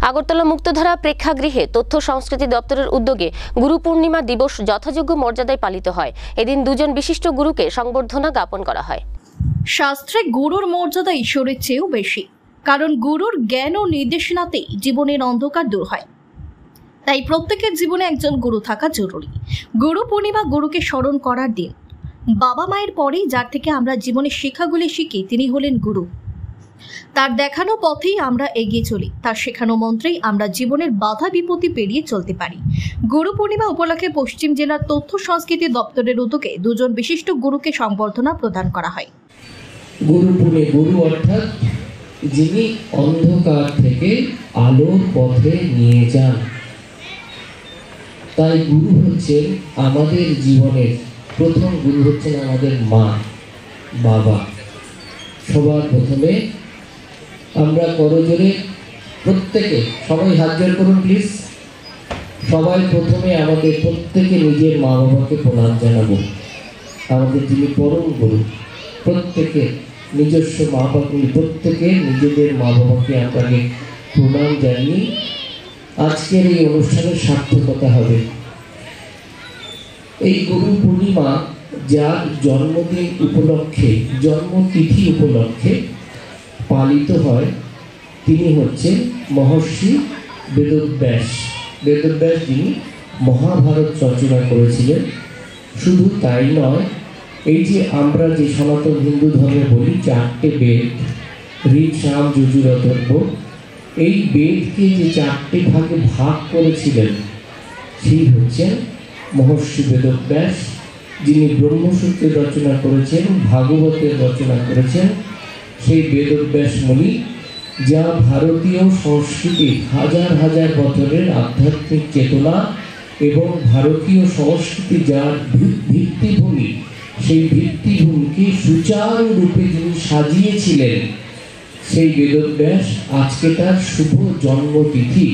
আগরতলা মুক্তধারা প্রেক্ষাগৃহে তথ্য সংস্কৃতি দপ্তরের উদ্যোগে গুরু পূর্ণিমা দিবস যথাযোগ্য মর্যাদায় পালিত হয়। এদিন দুজন বিশিষ্ট গুরুকে সংবর্ধনা জ্ঞাপন করা হয়। শাস্ত্রে গুরুর মর্যাদা ঈশ্বরের চেয়েও বেশি, কারণ গুরুর জ্ঞান ও নির্দেশনাতেই জীবনের অন্ধকার দূর হয়। তাই প্রত্যেকের জীবনে একজন গুরু থাকা জরুরি। গুরু পূর্ণিমা গুরুকে স্মরণ করার দিন। বাবা মায়ের পরেই যার থেকে আমরা জীবনের শিক্ষাগুলি শিখি তিনি হলেন গুরু। তার দেখানো পথেই আমরা এগিয়ে চলি, তার শেখানো মন্ত্রেই আমরা জীবনের বাধা বিপত্তি পেরিয়ে চলতে পারি। গুরু পূর্ণিমা উপলক্ষে পশ্চিম জেলার তথ্য সংস্কৃতি দপ্তরের উদ্যোগে দুজন বিশিষ্ট গুরুকে সংবর্ধনা প্রদান করা হয়। গুরু অর্থাৎ যিনি অন্ধকার থেকে আলোর পথে নিয়ে যান। তাই গুরু হচ্ছেন আমাদের জীবনের প্রথম গুরু, হচ্ছেন আমাদের মা বাবা। সবার প্রথমে আমরা করজোরে প্রত্যেকে সবাই হাত জোড় করুন প্লিজ। সবাই প্রথমে আমাদের প্রত্যেকে নিজের মা বাবাকে প্রণাম জানাবো। আমাদের যিনি পরম গুরু, প্রত্যেকে নিজস্ব মা বাবাকে, প্রত্যেকে নিজেদের মা বাবাকে আপনাকে প্রণাম জানিয়ে আজকের এই অনুষ্ঠানের সার্থকতা হবে। এই গুরু পূর্ণিমা যার জন্মদিন উপলক্ষে, জন্মতিথি উপলক্ষে পালিত হয়, তিনি হচ্ছেন মহর্ষি বেদব্যাস। বেদব্যাস যিনি মহাভারত রচনা করেছিলেন। শুধু তাই নয়, এই যে আমরা যে সনাতন হিন্দু ধর্মে বলি চারটে বেদ, ঋক সাম যজুর অথর্ব, এই বেদকে যে চারটে ভাগে ভাগ করেছিলেন সেই হচ্ছেন মহর্ষি বেদব্যাস, যিনি ব্রহ্মসূত্রের রচনা করেছেন, ভাগবতের রচনা করেছেন। সেই বেদব্যাস মুনি যা ভারতীয় সংস্কৃতির হাজার হাজার বছরের আধ্যাত্মিক চেতনা এবং ভারতীয় সংস্কৃতি যার ভিত্তিভূমি, সেই ভিত্তিভূমিকে সুচারুরূপে যিনি সাজিয়েছিলেন, সেই বেদব্যাস আজকে তার শুভ জন্মতিথি।